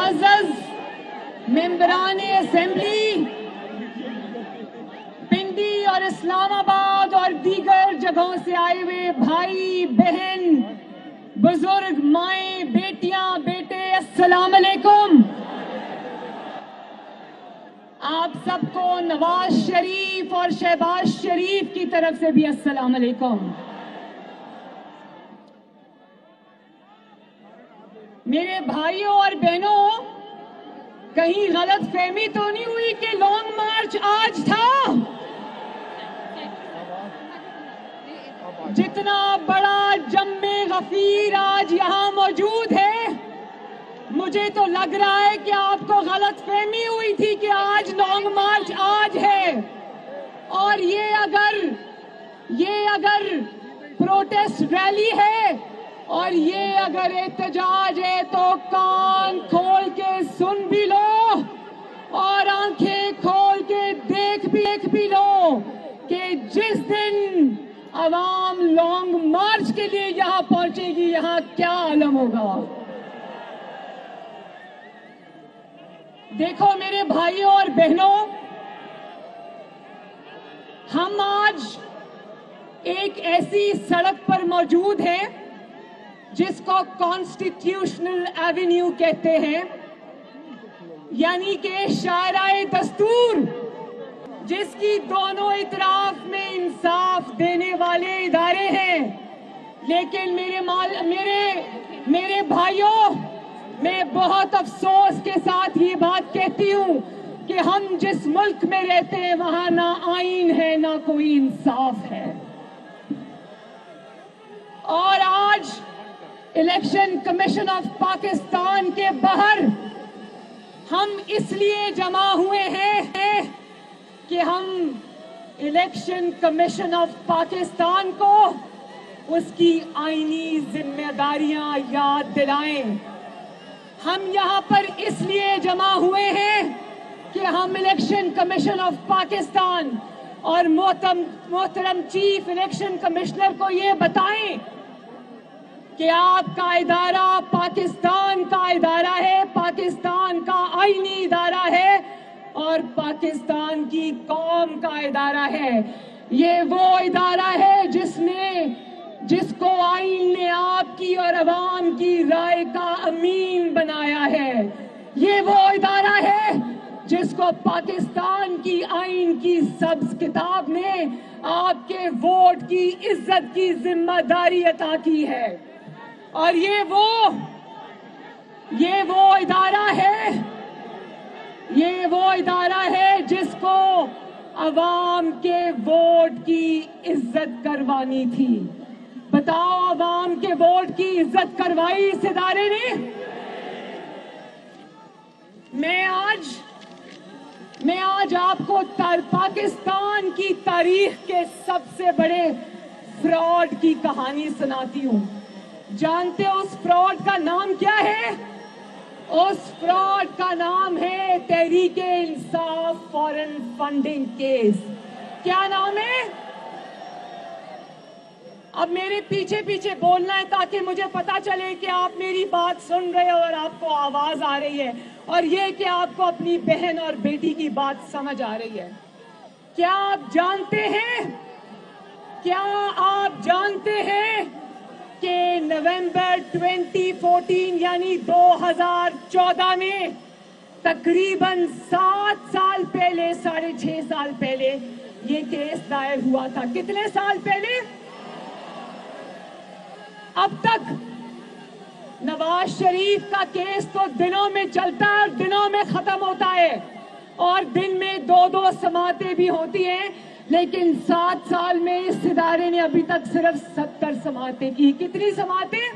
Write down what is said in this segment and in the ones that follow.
मुअज़्ज़ज़ मेंबरान assembly, पिंडी और इस्लामाबाद और दीगर जगहों से आए हुए भाई बहन, बुजुर्ग, माएं, बेटियां, बेटे, अस्सलाम अलैकुम। आप सबको नवाज शरीफ और शहबाज शरीफ की तरफ से भी अस्सलाम अलैकुम। मेरे भाइयों और बहनों, कहीं गलत फहमी तो नहीं हुई कि लॉन्ग मार्च आज था? जितना बड़ा जम्मे गफीर आज यहाँ मौजूद है, मुझे तो लग रहा है कि आपको गलत फहमी हुई थी कि आज लॉन्ग मार्च आज है। और ये अगर प्रोटेस्ट रैली है और ये अगर एहतजाज है तो कान खोल के सुन भी लो और आंखें खोल के देख भी लो कि जिस दिन अवाम लॉन्ग मार्च के लिए यहाँ पहुंचेगी, यहाँ क्या आलम होगा। देखो मेरे भाइयों और बहनों, हम आज एक ऐसी सड़क पर मौजूद हैं जिसको कॉन्स्टिट्यूशनल एवेन्यू कहते हैं, यानी कि शायराए दस्तूर, जिसकी दोनों इतराफ में इंसाफ देने वाले इदारे हैं। लेकिन मेरे भाइयों, मैं बहुत अफसोस के साथ ये बात कहती हूँ कि हम जिस मुल्क में रहते हैं वहां ना आईन है ना कोई इंसाफ है। और आज इलेक्शन कमीशन ऑफ पाकिस्तान के बाहर हम इसलिए जमा हुए हैं कि हम इलेक्शन कमीशन ऑफ पाकिस्तान को उसकी आईनी जिम्मेदारियां याद दिलाएं। हम यहाँ पर इसलिए जमा हुए हैं कि हम इलेक्शन कमीशन ऑफ पाकिस्तान और मोहतरम चीफ इलेक्शन कमिश्नर को ये बताएं कि आपका इदारा पाकिस्तान का इदारा है, पाकिस्तान का आईनी इदारा है और पाकिस्तान की कौम का इदारा है। ये वो इदारा है जिसको आईन ने आपकी और अवाम की राय का अमीन बनाया है। ये वो इदारा है जिसको पाकिस्तान की आईन की सब्ज किताब ने आपके वोट की इज्जत की जिम्मेदारी अता की है। और ये वो इदारा है जिसको अवाम के वोट की इज्जत करवानी थी। बताओ, अवाम के वोट की इज्जत करवाई इस इदारे ने? मैं आज आपको पाकिस्तान की तारीख के सबसे बड़े फ्रॉड की कहानी सुनाती हूँ। जानते हो उस फ्रॉड का नाम क्या है? उस फ्रॉड का नाम है तहरीक-ए-इंसाफ फॉरेन फंडिंग केस। क्या नाम है? अब मेरे पीछे बोलना है ताकि मुझे पता चले कि आप मेरी बात सुन रहे हो और आपको आवाज आ रही है, और ये कि आपको अपनी बहन और बेटी की बात समझ आ रही है। क्या आप जानते हैं कि नवंबर 2014 यानी 2014 में तकरीबन 7 साल पहले, 6.5 साल पहले ये केस दायर हुआ था। कितने साल पहले? अब तक नवाज शरीफ का केस तो दिनों में चलता है और दिनों में खत्म होता है, और दिन में 2-2 समातें भी होती हैं, लेकिन 7 साल में इस इदारे ने अभी तक सिर्फ 70 समातें की। कितनी समातें?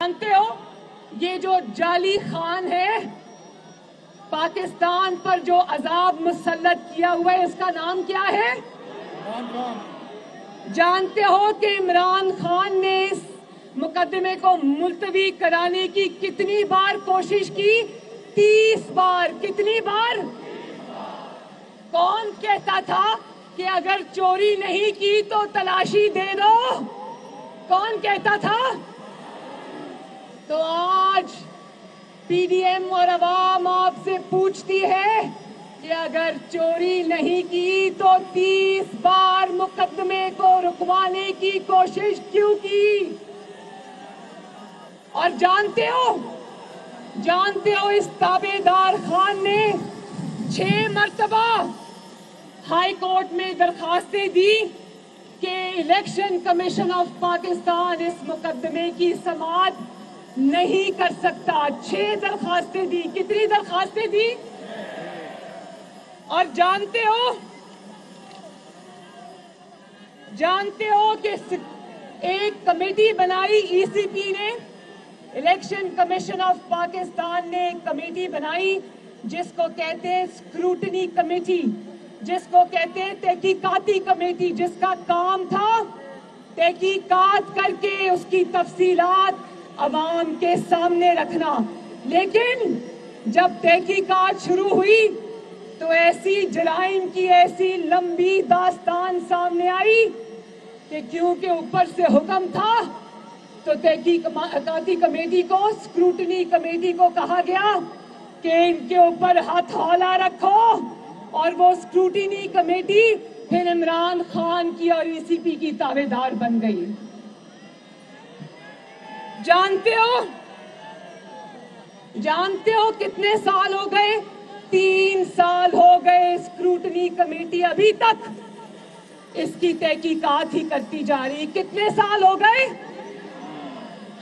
जानते हो, ये जो जाली खान है, पाकिस्तान पर जो अजाब मुसल्लत किया हुआ है, इसका नाम क्या है? जानते हो कि इमरान खान ने इस मुकदमे को मुलतवी कराने की कितनी बार कोशिश की? 30 बार। कितनी बार? कौन कहता था कि अगर चोरी नहीं की तो तलाशी दे दो? कौन कहता था? तो PDM और अवाम आपसे पूछती है कि अगर चोरी नहीं की तो 30 बार मुकदमे को रुकवाने की कोशिश क्यों की? और जानते हो इस ताबेदार खान ने 6 मरतबा हाई कोर्ट में दरखास्तें दी कि इलेक्शन कमीशन ऑफ पाकिस्तान इस मुकदमे की समाअत नहीं कर सकता। 6 दरखास्तें दी। कितनी दरखास्तें दी? और जानते हो कि एक कमेटी बनाई ECP ने, इलेक्शन कमीशन ऑफ पाकिस्तान ने एक कमेटी बनाई जिसको कहते हैं स्क्रूटनी कमेटी, जिसको कहते हैं तहकीकाती कमेटी, जिसका काम था तहकीकात करके उसकी तफसीलात अवाम के सामने रखना। लेकिन जब तहकीकात शुरू हुई तो ऐसी जराइम की ऐसी लंबी दास्तान सामने आई कि क्योंकि ऊपर से हुक्म था तो तहकीकाती कमेटी को, स्क्रूटनी कमेटी को कहा गया कि इनके ऊपर हथौला रखो, और वो स्क्रूटनी कमेटी फिर इमरान खान की और ECP की ताबेदार बन गई। जानते हो कितने साल हो गए? 3 साल हो गए स्क्रूटनी कमेटी अभी तक इसकी तहकीकात ही करती जा रही। कितने साल हो गए?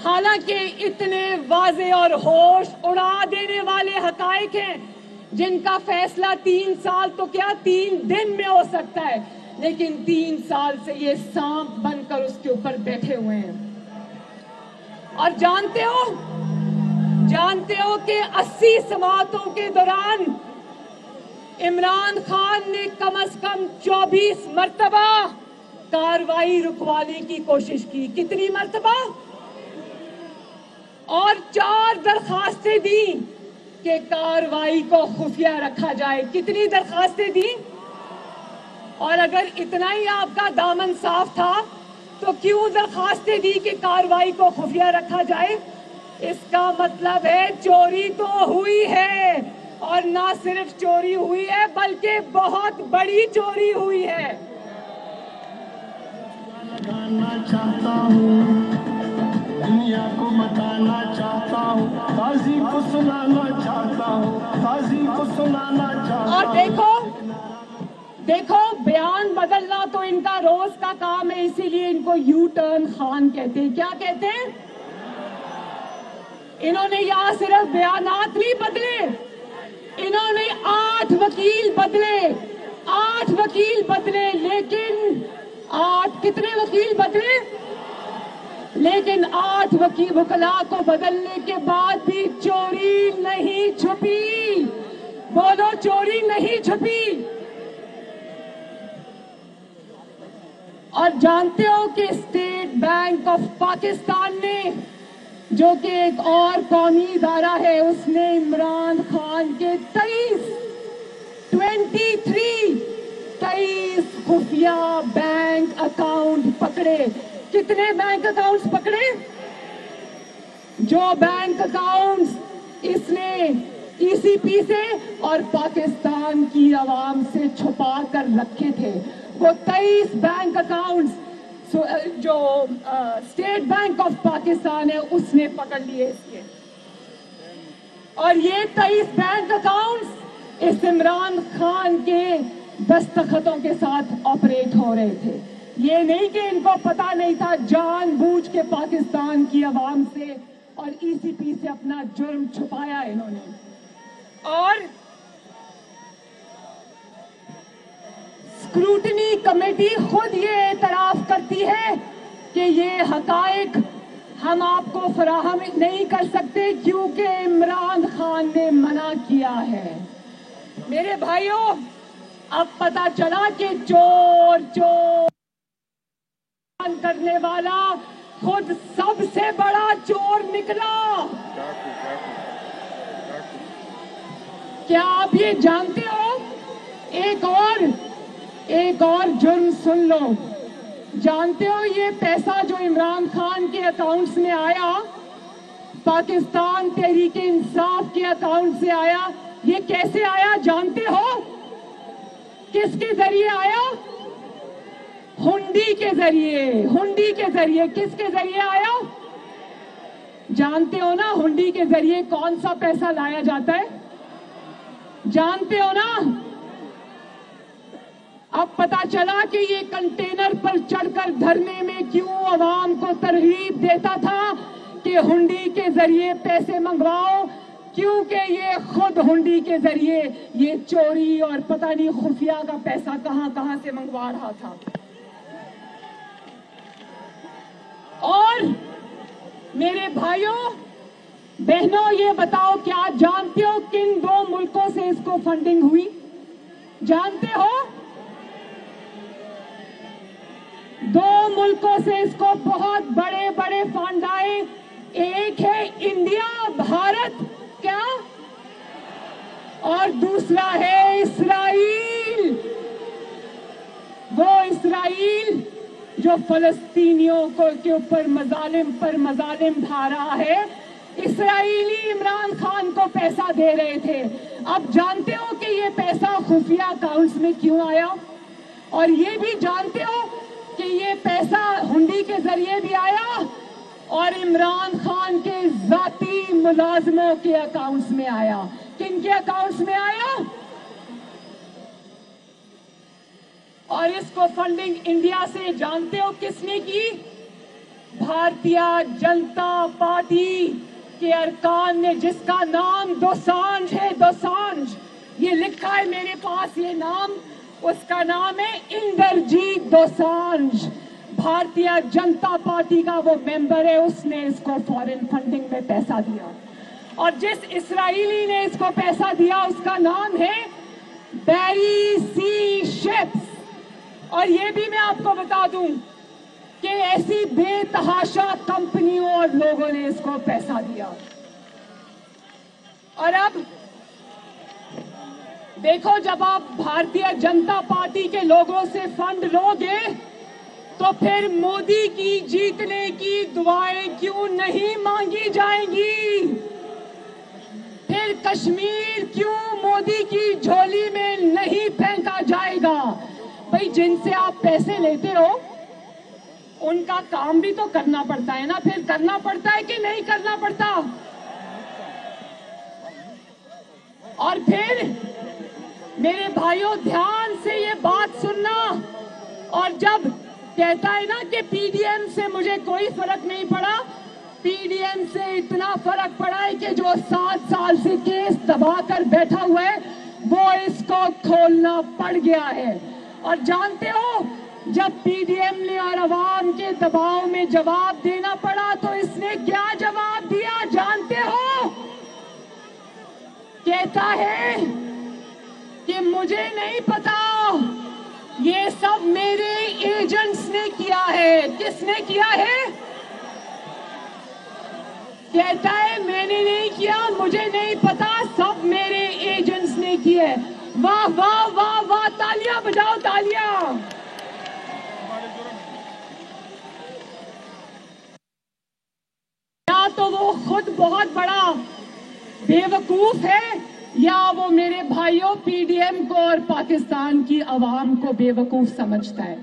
हालांकि इतने वाज़े और होश उड़ा देने वाले हकाइक हैं जिनका फैसला 3 साल तो क्या 3 दिन में हो सकता है, लेकिन 3 साल से ये सांप बनकर उसके ऊपर बैठे हुए हैं। और जानते हो कि 80 समाअतों के दौरान इमरान खान ने कम से कम 24 मरतबा कार्रवाई रुकवाने की कोशिश की। कितनी मरतबा? और 4 दरखास्तें दी कि कार्रवाई को खुफिया रखा जाए। कितनी दरखास्तें दी? और अगर इतना ही आपका दामन साफ था तो क्यों दरखास्तें दी कि कार्रवाई को खुफिया रखा जाए? इसका मतलब है चोरी तो हुई है, और ना सिर्फ चोरी हुई है बल्कि बहुत बड़ी चोरी हुई है। दुनिया को बताना चाहता हूँ, काजी को सुनाना चाहता हूँ, काजी को सुनाना चाहता हूँ। और देखो बयान बदलना तो इनका रोज का काम है, इसीलिए इनको यू टर्न खान कहते हैं। क्या कहते हैं? इन्होंने यहाँ सिर्फ बयानात नहीं बदले, इन्होंने 8 वकील बदले, लेकिन 8 कितने वकील बदले? लेकिन 8 वकीला को बदलने के बाद भी चोरी नहीं छुपी। बोलो, चोरी नहीं छुपी। और जानते हो कि स्टेट बैंक ऑफ पाकिस्तान ने, जो कि एक और कौमी इदारा है, उसने इमरान खान के 23 खुफिया बैंक अकाउंट पकड़े। कितने बैंक अकाउंट्स पकड़े? जो बैंक अकाउंट्स इसने ECP से और पाकिस्तान की आवाम से छुपा कर रखे थे, वो 23 बैंक अकाउंट्स जो स्टेट बैंक ऑफ पाकिस्तान है उसने पकड़ लिए इसके। और ये 23 बैंक अकाउंट्स इस इमरान खान के दस्तखतों के साथ ऑपरेट हो रहे थे। ये नहीं कि इनको पता नहीं था, जानबूझ के पाकिस्तान की आवाम से और ECP से अपना जुर्म छुपाया इन्होंने। और स्क्रूटनी कमेटी खुद ये एतराफ करती है कि ये हकाइक हम आपको फराहम नहीं कर सकते क्योंकि इमरान खान ने मना किया है। मेरे भाइयों, अब पता चला कि चोर करने वाला खुद सबसे बड़ा चोर निकला। क्या आप ये जानते हो? एक और जुर्म सुन लो। जानते हो ये पैसा जो इमरान खान के अकाउंट्स में आया, पाकिस्तान तहरीक इंसाफ के अकाउंट से आया। ये कैसे आया जानते हो? किसके जरिए आया? हुंडी के जरिए। हुंडी के जरिए। किसके जरिए आया जानते हो ना? हुंडी के जरिए कौन सा पैसा लाया जाता है जानते हो ना? अब पता चला कि ये कंटेनर पर चढ़कर धरने में क्यों अवाम को तरगीब देता था कि हुंडी के जरिए पैसे मंगवाओ, क्योंकि ये खुद हुंडी के जरिए ये चोरी और पता नहीं खुफिया का पैसा कहां से मंगवा रहा था। और मेरे भाइयों बहनों, ये बताओ क्या जानते हो किन 2 मुल्कों से इसको फंडिंग हुई? जानते हो? 2 मुल्कों से इसको बहुत बड़े बड़े फंड आए। एक है इंडिया, भारत, क्या? और दूसरा है इस्राइल। वो इस्राइल जो फलस्तीनियों को के ऊपर मजालिम पर मजालिम ढा रहा है। इस्राइली इमरान खान को पैसा दे रहे थे। अब जानते हो कि ये पैसा खुफिया अकाउंट्स में क्यों आया? और ये भी जानते हो कि ये पैसा हुंडी के जरिए भी आया और इमरान खान के जाती मुलाजमों के अकाउंट्स में आया। किन के अकाउंट्स में आया? और इसको फंडिंग इंडिया से जानते हो किसने की? भारतीय जनता पार्टी के अरकान ने, जिसका नाम दोसांझ है। दोसांझ, ये लिखा है मेरे पास ये नाम, उसका नाम है इंदरजीत दोसांझ। भारतीय जनता पार्टी का वो मेंबर है, उसने इसको फॉरेन फंडिंग में पैसा दिया। और जिस इस्राएली ने इसको पैसा दिया उसका नाम है बैरी सी शेप्स। और ये भी मैं आपको बता दूं कि ऐसी बेतहाशा कंपनियों और लोगों ने इसको पैसा दिया। और अब देखो, जब आप भारतीय जनता पार्टी के लोगों से फंड लोगे तो फिर मोदी की जीतने की दुआएं क्यों नहीं मांगी जाएंगी? फिर कश्मीर क्यों मोदी की झोली में नहीं फेंका जाएगा? भाई, जिनसे आप पैसे लेते हो उनका काम भी तो करना पड़ता है ना। फिर करना पड़ता है कि नहीं करना पड़ता? और फिर मेरे भाइयों ध्यान से ये बात सुनना। और जब कहता है ना कि पीडीएम से मुझे कोई फर्क नहीं पड़ा, पीडीएम से इतना फर्क पड़ा है कि जो 7 साल से केस दबाकर बैठा हुआ है वो इसको खोलना पड़ गया है। और जानते हो, जब पीडीएम ने और अवाम के दबाव में जवाब देना पड़ा तो इसने क्या जवाब दिया जानते हो? कहता है कि मुझे नहीं पता, ये सब मेरे एजेंट्स ने किया है। किसने किया है? कहता है मैंने नहीं किया, मुझे नहीं पता, सब मेरे एजेंट्स ने किए। वाह वाह वाह वाह, तालियां बजाओ, तालियां। या तो वो खुद बहुत बड़ा बेवकूफ है या वो मेरे भाइयों पीडीएम को और पाकिस्तान की आवाम को बेवकूफ समझता है।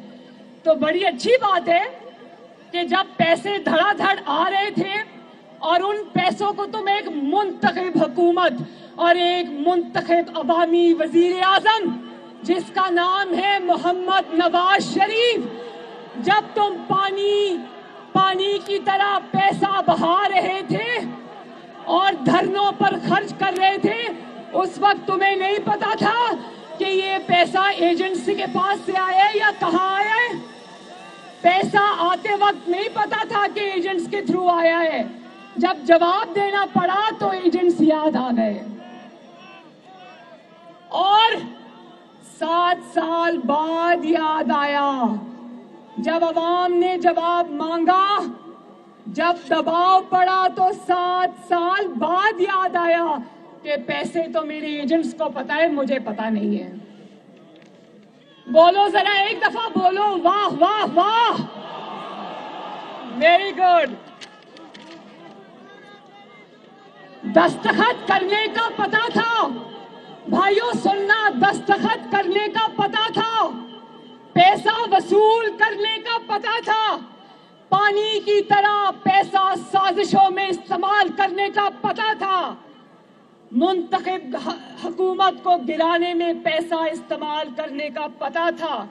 तो बड़ी अच्छी बात है कि जब पैसे धड़ाधड़ आ रहे थे और उन पैसों को तुम एक मुंतखब हुकूमत और एक मुंतखब अवामी वजीर आजम जिसका नाम है मोहम्मद नवाज शरीफ, जब तुम पानी की तरह पैसा बहा रहे थे और धरनों पर खर्च कर रहे थे, उस वक्त तुम्हें नहीं पता था कि ये पैसा एजेंसी के पास से आया है या कहां आया है? पैसा आते वक्त नहीं पता था कि एजेंट्स के थ्रू आया है। जब जवाब देना पड़ा तो एजेंट्स याद आ गए। और 7 साल बाद याद आया, जब अवाम ने जवाब मांगा, जब दबाव पड़ा तो 7 साल बाद याद आया कि पैसे तो मेरे एजेंट्स को पता है, मुझे पता नहीं है। बोलो जरा एक दफा, बोलो वाह वाह वाह, वेरी गुड। दस्तखत करने का पता था भाइयों, सुनना, दस्तखत करने का पता था, पैसा वसूल करने का पता था, पानी की तरह पैसा साजिशों में इस्तेमाल करने का पता था, मुंतखब हुकूमत को गिराने में पैसा इस्तेमाल करने का पता था,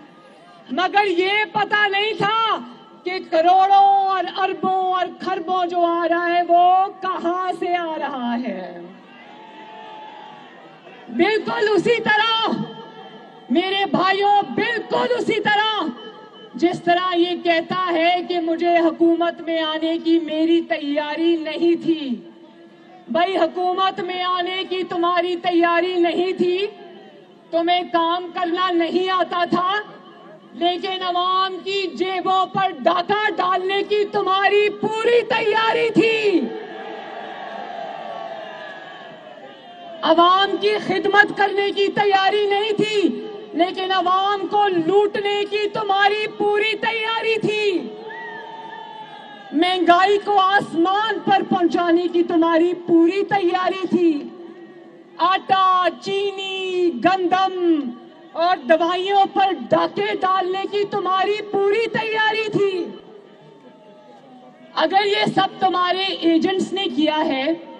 मगर ये पता नहीं था कि करोड़ों और अरबों और खरबों जो आ रहा है वो कहां से आ रहा है। बिल्कुल उसी तरह मेरे भाइयों, बिल्कुल उसी तरह जिस तरह ये कहता है कि मुझे हुकूमत में आने की मेरी तैयारी नहीं थी। भाई, हुकूमत में आने की तुम्हारी तैयारी नहीं थी, तुम्हें काम करना नहीं आता था, लेकिन अवाम की जेबों पर डाका डालने की तुम्हारी पूरी तैयारी थी। अवाम की खिदमत करने की तैयारी नहीं थी, लेकिन अवाम को लूटने की तुम्हारी पूरी तैयारी थी। महंगाई को आसमान पर पहुंचाने की तुम्हारी पूरी तैयारी थी। आटा, चीनी, गंदम और दवाइयों पर डाके डालने की तुम्हारी पूरी तैयारी थी। अगर ये सब तुम्हारे एजेंट्स ने किया है,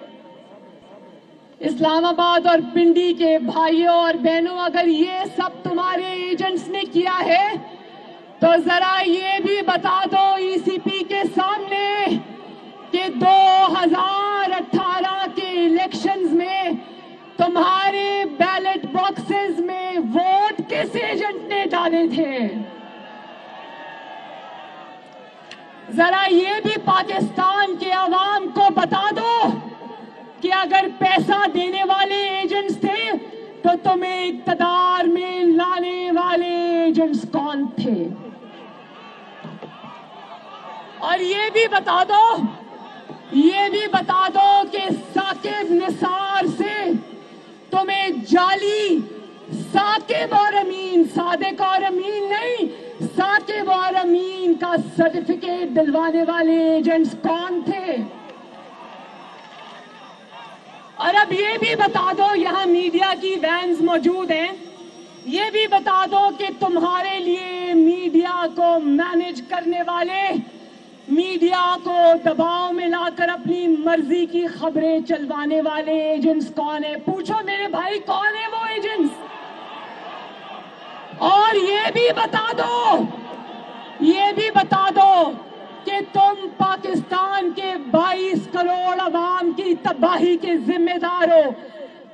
इस्लामाबाद और पिंडी के भाइयों और बहनों, अगर ये सब तुम्हारे एजेंट्स ने किया है, तो जरा ये भी बता दो ईसीपी के सामने कि 2018 के इलेक्शंस में तुम्हारे बैलेट बॉक्सेस में वोट किस एजेंट ने डाले थे। जरा ये भी पाकिस्तान के अवाम को बता दो कि अगर पैसा देने वाले एजेंट्स थे तो तुम्हें इक्तदार में लाने वाले एजेंट्स कौन थे। और ये भी बता दो कि साकिब निसार से तुम्हें जाली साकिब और अमीन, सादिक और अमीन नहीं, साकिब और अमीन का सर्टिफिकेट दिलवाने वाले एजेंट्स कौन थे। और अब ये भी बता दो, यहाँ मीडिया की वैन्स मौजूद हैं, ये भी बता दो कि तुम्हारे लिए मीडिया को मैनेज करने वाले, मीडिया को दबाव में लाकर अपनी मर्जी की खबरें चलवाने वाले एजेंट्स कौन है। पूछो मेरे भाई, कौन है वो एजेंट्स। और ये भी बता दो कि तुम पाकिस्तान के 22 करोड़ अवाम की तबाही के जिम्मेदार हो,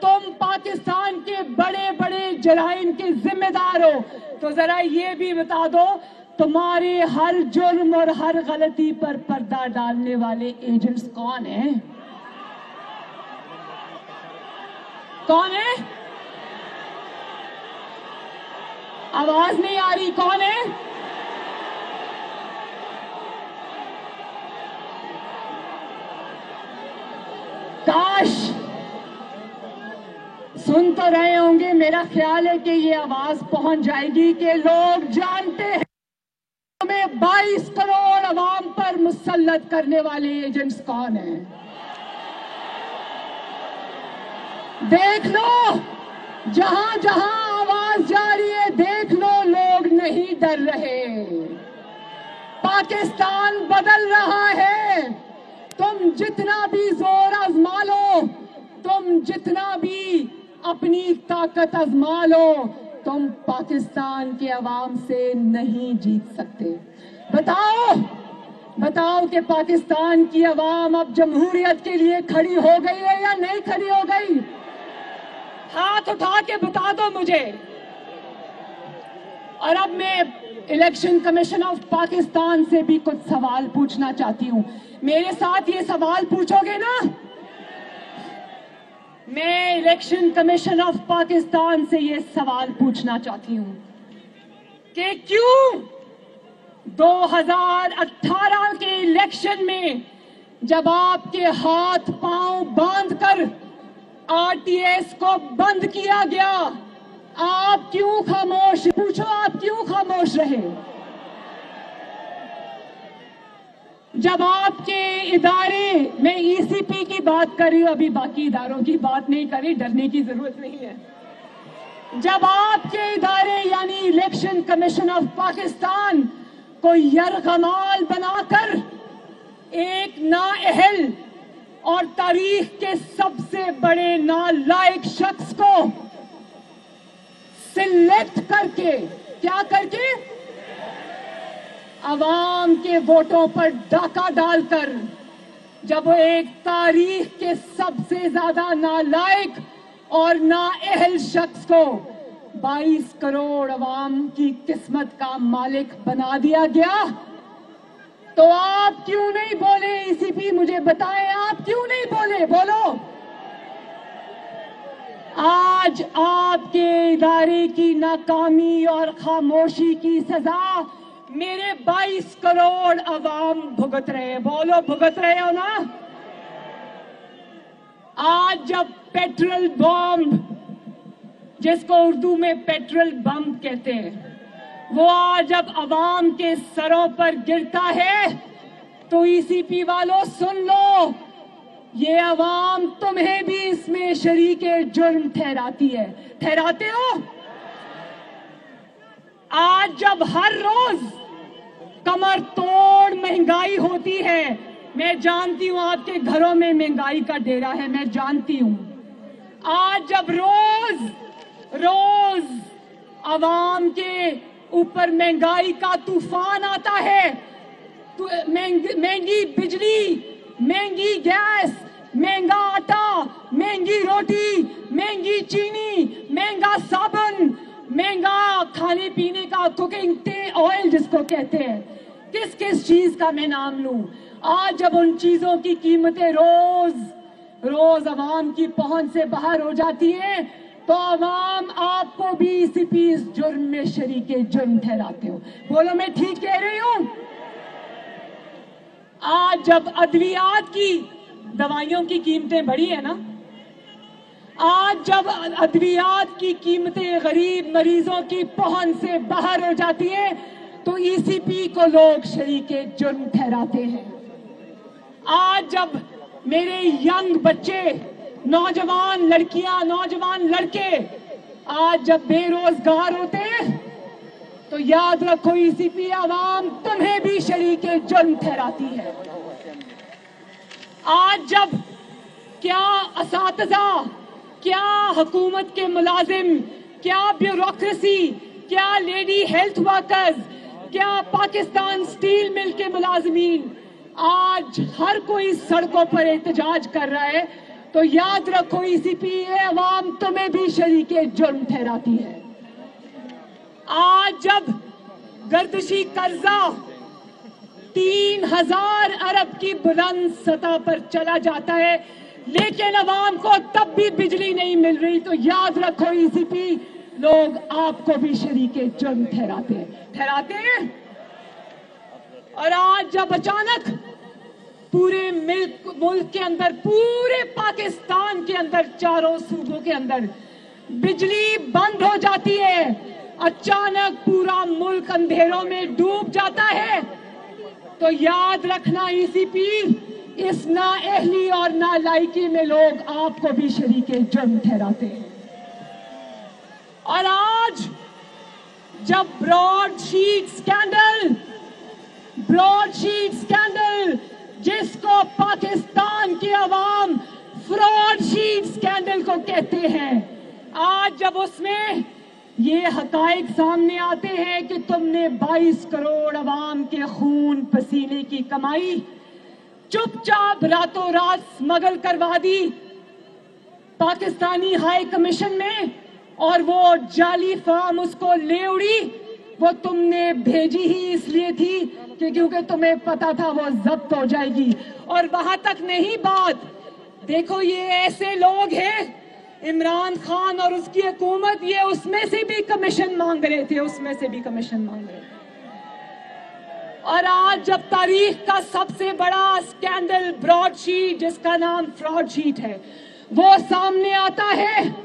तुम पाकिस्तान के बड़े बड़े जराइम के जिम्मेदार हो। तो जरा ये भी बता दो, तुम्हारे हर जुर्म और हर गलती पर पर्दा डालने वाले एजेंट्स कौन हैं? कौन है? आवाज नहीं आ रही, कौन है? काश सुन तो रहे होंगे, मेरा ख्याल है कि ये आवाज पहुंच जाएगी कि लोग जानते हैं हमें 22 करोड़ अवाम पर मुसल्लत करने वाले एजेंट्स कौन हैं। देख लो, जहां जहां आवाज जा रही है, देख लो, लोग नहीं डर रहे। पाकिस्तान बदल रहा है। तुम जितना भी जोर आजमा लो, तुम जितना भी अपनी ताकत आजमा लो, तुम पाकिस्तान के अवाम से नहीं जीत सकते। बताओ कि पाकिस्तान की अवाम अब जमहूरियत के लिए खड़ी हो गई है या नहीं खड़ी हो गई? हाथ उठा के बता दो मुझे। और अब मैं इलेक्शन कमीशन ऑफ पाकिस्तान से भी कुछ सवाल पूछना चाहती हूं। मेरे साथ ये सवाल पूछोगे ना? मैं इलेक्शन कमीशन ऑफ पाकिस्तान से ये सवाल पूछना चाहती हूं कि क्यों 2018 के इलेक्शन में जब आपके हाथ पांव बांधकर आरटीएस को बंद किया गया, आप क्यों खामोश? पूछो, आप क्यों खामोश रहे? जब आपके इदारे, मैं ईसीपी की बात कर रही हूं, अभी बाकी इदारों की बात नहीं कर रही, डरने की जरूरत नहीं है। जब आपके इदारे यानी इलेक्शन कमीशन ऑफ पाकिस्तान को यरगमाल बनाकर एक नाअहल और तारीख के सबसे बड़े नालायक शख्स को सिलेक्ट करके, क्या करके, अवाम के वोटों पर डाका डालकर, जब वो एक तारीख के सबसे ज्यादा नालायक और नाअहल शख्स को 22 करोड़ अवाम की किस्मत का मालिक बना दिया गया, तो आप क्यों नहीं बोले? ईसीपी मुझे बताएं, आप क्यों नहीं बोले? बोलो। आज आपके इदारे की नाकामी और खामोशी की सजा मेरे 22 करोड़ अवाम भुगत रहे हैं। बोलो, भुगत रहे हो ना? आज जब पेट्रोल बम, जिसको उर्दू में पेट्रोल बम कहते हैं, वो आज जब अवाम के सरों पर गिरता है, तो ईसीपी वालों सुन लो, ये अवाम तुम्हें भी इसमें शरीके जुर्म ठहराती है। ठहराते हो? आज जब हर रोज कमर तोड़ महंगाई होती है, मैं जानती हूं आपके घरों में महंगाई का डेरा है, मैं जानती हूं। आज जब रोज अवाम के ऊपर महंगाई का तूफान आता है, तो महंगी बिजली, महंगी गैस, महंगा आटा, महंगी रोटी, महंगी चीनी, महंगा साबुन, महंगा खाने पीने का कुकिंग ऑयल जिसको कहते हैं, किस किस चीज का मैं नाम लूं। आज जब उन चीजों की कीमतें रोज अवाम की पहुंच से बाहर हो जाती है, तो अवाम आपको भी ईसीपी इस जुर्म में शरीके जुर्म ठहराते हो। बोलो, मैं ठीक कह रही हूं? आज जब अद्वियात की, दवाइयों की कीमतें बढ़ी है ना, आज जब अद्वियात की कीमतें गरीब मरीजों की पहुंच से बाहर हो जाती है, तो ईसीपी को लोग शरीके जुर्म ठहराते हैं। आज जब मेरे यंग बच्चे, नौजवान लड़कियां, नौजवान लड़के आज जब बेरोजगार होते हैं, तो याद रखो ईसीपी अवाम तुम्हें भी शरीके जुर्म ठहराती है। आज जब क्या असातिज़ा, क्या हुकूमत के मुलाजिम, क्या ब्यूरोक्रेसी, क्या लेडी हेल्थ वर्कर्स, क्या पाकिस्तान स्टील मिल के मुलाजमीन, आज हर कोई सड़कों पर एहतजाज कर रहा है, तो याद रखो ईसीपी अवाम तुम्हें भी शरीके जुर्म ठहराती है। आज जब गर्दिशी कर्जा 3000 अरब की बुलंद सतह पर चला जाता है, लेकिन अवाम को तब भी बिजली नहीं मिल रही, तो याद रखो ईसीपी लोग आपको भी शरीके जुर्म ठहराते हैं। और आज जब अचानक पूरे मुल्क के अंदर, पूरे पाकिस्तान के अंदर, चारों सूबों के अंदर बिजली बंद हो जाती है, अचानक पूरा मुल्क अंधेरों में डूब जाता है, तो याद रखना ईसीपी इस नाअहली और नालायकी में लोग आपको भी शरीके जुर्म ठहराते हैं। और आज जब ब्रॉडशीट स्कैंडल जिसको पाकिस्तान की आवाम फ्रॉडशीट स्कैंडल को कहते हैं, आज जब उसमें ये हकायक सामने आते हैं कि तुमने 22 करोड़ अवाम के खून पसीने की कमाई चुपचाप रातों रात स्मगल करवा दी पाकिस्तानी हाई कमीशन में, और वो जाली फर्म उसको ले उड़ी, वो तुमने भेजी ही इसलिए थी कि क्योंकि तुम्हें पता था वो जब्त हो जाएगी। और वहां तक नहीं बात, देखो ये ऐसे लोग हैं, इमरान खान और उसकी हुकूमत, ये उसमें से भी कमीशन मांग रहे थे। और आज जब तारीख का सबसे बड़ा स्कैंडल ब्रॉडशीट, जिसका नाम फ्रॉडशीट है, वो सामने आता है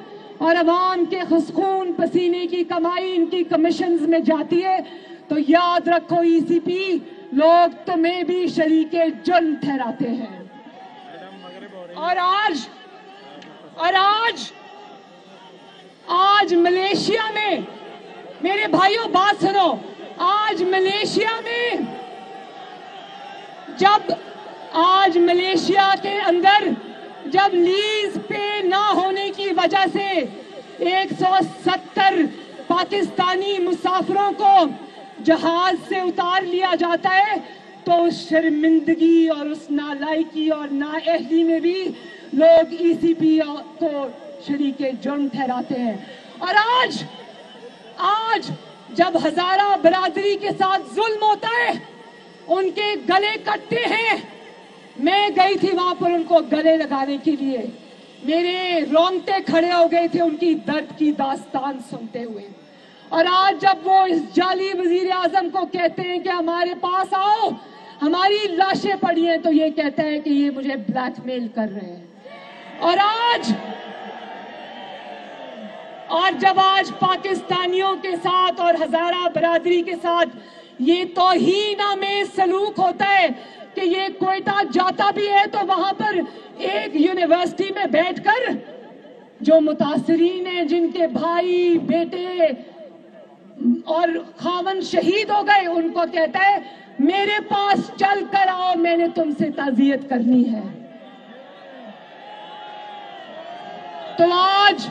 और अवाम के खून पसीने की कमाई इनकी कमीशंस में जाती है, तो याद रखो ईसीपी लोग तुम्हें भी शरीके जुर्म ठहराते हैं। और आज मलेशिया में, मेरे भाइयों बात सुनो, आज मलेशिया के अंदर जब लीज पे ना होने की वजह से 170 पाकिस्तानी मुसाफिरों को जहाज से उतार लिया जाता है, तो उस शर्मिंदगी और उस नालायकी और नाअहली में भी लोग ईसीपी को शरीके जुर्म ठहराते हैं। और आज जब हजारा बरादरी के साथ जुल्म होता है, उनके गले कटते हैं। मैं गई थी वहां पर उनको गले लगाने के लिए, मेरे रोंगटे खड़े हो गए थे उनकी दर्द की दास्तान सुनते हुए। और आज जब वो इस जाली वजीर आजम को कहते हैं कि हमारे पास आओ, हमारी लाशें पड़ी हैं, तो ये कहता है कि ये मुझे ब्लैकमेल कर रहे हैं। और जब आज पाकिस्तानियों के साथ और हजारा बरादरी के साथ ये तौहीन-आमेज़ सलूक होता है कि ये कोयटा जाता भी है तो वहां पर एक यूनिवर्सिटी में बैठकर जो मुतासरीन हैं, जिनके भाई बेटे और खावन शहीद हो गए, उनको कहता है मेरे पास चल कर आओ, मैंने तुमसे ताज़ियत करनी है। तो आज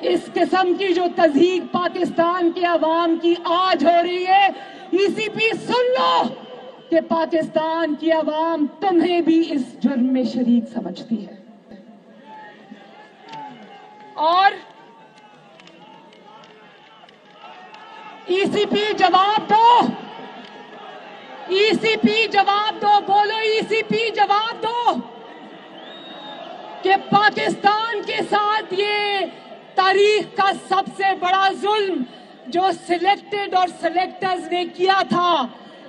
इस किस्म की जो तज़हीक पाकिस्तान के अवाम की आज हो रही है, ईसीपी सुन लो कि पाकिस्तान की अवाम तुम्हें भी इस जुर्म में शरीक समझती है। और ईसीपी जवाब दो, ईसीपी जवाब दो, बोलो ईसीपी जवाब दो कि पाकिस्तान के साथ ये तारीख का सबसे बड़ा जुल्म जो सिलेक्टेड और सिलेक्टर्स ने किया था,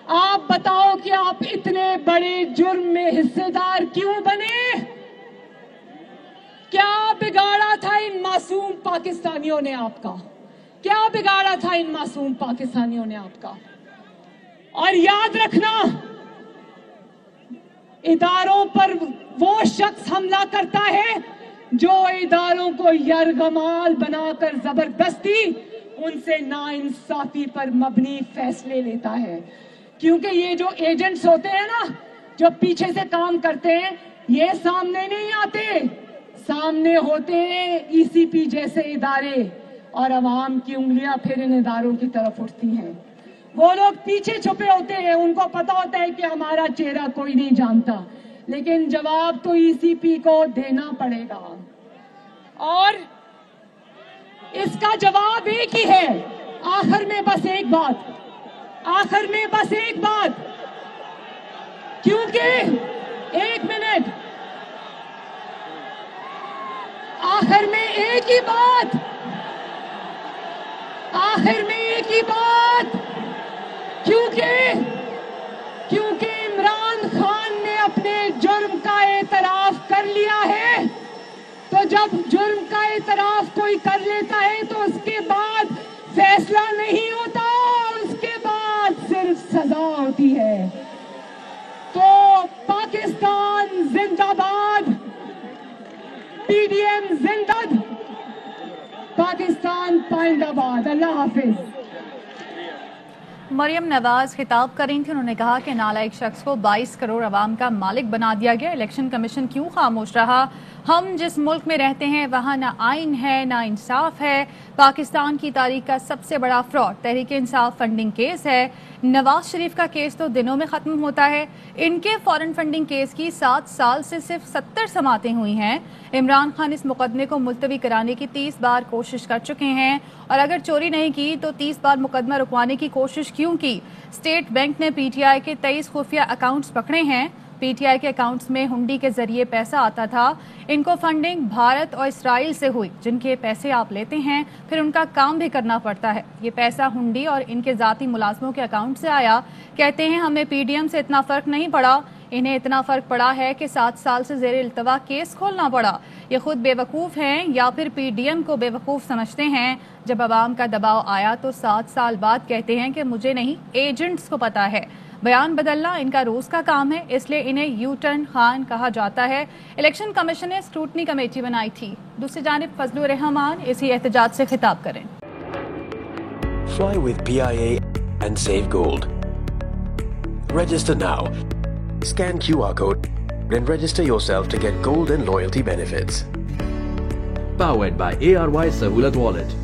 आप बताओ कि आप इतने बड़े जुर्म में हिस्सेदार क्यों बने? क्या बिगाड़ा था इन मासूम पाकिस्तानियों ने आपका? क्या बिगाड़ा था इन मासूम पाकिस्तानियों ने आपका? और याद रखना, इदारों पर वो शख्स हमला करता है जो इदारों को यरगमाल बनाकर जबरदस्ती उनसे नाइंसाफी पर मबनी फैसले लेता है। क्योंकि ये जो एजेंट्स होते हैं ना, जो पीछे से काम करते हैं, ये सामने नहीं आते, सामने होते हैं ईसीपी जैसे इदारे, और अवाम की उंगलियां फिर इन इदारों की तरफ उठती हैं। वो लोग pीछे छुपे होते हैं, उनको पता होता है कि हमारा चेहरा कोई नहीं जानता, लेकिन जवाब तो ईसीपी को देना पड़ेगा। और इसका जवाब एक ही है। आखिर में बस एक बात, क्योंकि एक मिनट, आखिर में एक ही बात, क्योंकि इमरान खान ने अपने जुर्म का एतराफ कर लिया है। तो जब जुर्म का एतराफ कोई कर लेता है तो उसके बाद फैसला नहीं होता, उसके बाद सिर्फ सजा होती है। तो पाकिस्तान जिंदाबाद, पीडीएम जिंदाबाद, पाकिस्तान पाइंदाबाद। अल्लाह हाफिज। मरियम नवाज खिताब कर रही थी। उन्होंने कहा कि नालायक शख्स को 22 करोड़ अवाम का मालिक बना दिया गया। इलेक्शन कमीशन क्यों खामोश रहा? हम जिस मुल्क में रहते हैं वहाँ ना आइन है ना इंसाफ है। पाकिस्तान की तारीख का सबसे बड़ा fraud Tehreek Insaf funding case है। नवाज शरीफ का केस तो दिनों में खत्म होता है, इनके फॉरेन फंडिंग केस की 7 साल से सिर्फ 70 समातें हुई हैं। इमरान खान इस मुकदमे को मुलतवी कराने की 30 बार कोशिश कर चुके हैं, और अगर चोरी नहीं की तो 30 बार मुकदमा रुकवाने की कोशिश क्यों की? स्टेट बैंक ने पीटीआई के 23 खुफिया अकाउंट्स पकड़े हैं। پی ٹی آئی کے اکاؤنٹس میں ہنڈی کے ذریعے پیسہ آتا تھا. ان کو فنڈنگ بھارت اور اسرائیل سے ہوئی, جن کے پیسے آپ لیتے ہیں پھر ان کا کام بھی کرنا پڑتا ہے. یہ پیسہ ہنڈی اور ان کے ذاتی ملازموں کے اکاؤنٹ سے آیا. کہتے ہیں ہمیں پی ڈی ایم سے اتنا فرق نہیں پڑا, انہیں اتنا فرق پڑا ہے کہ 7 سال سے زیر التوا کیس کھولنا پڑا. یہ خود بے وقوف ہیں یا پھر پی ڈی ایم کو بے وقوف سمجھتے ہیں؟ جب عوام کا دباؤ آیا تو 7 سال بعد کہتے ہیں کہ مجھے نہیں, ایجنٹس کو پتا ہے. بیان بدلنا ان کا روز کا کام ہے, اس لیے انہیں یو ٹرن خان کہا جاتا ہے. الیکشن کمیشن نے اسکروٹنی کمیٹی بنائی تھی. دوسری جانب فضل الرحمان اسی احتجاج سے خطاب کریں. Fly with PIA and save gold. Register now. Scan QR code and register yourself to get gold and loyalty benefits. Powered by ARY Sahulat Wallet.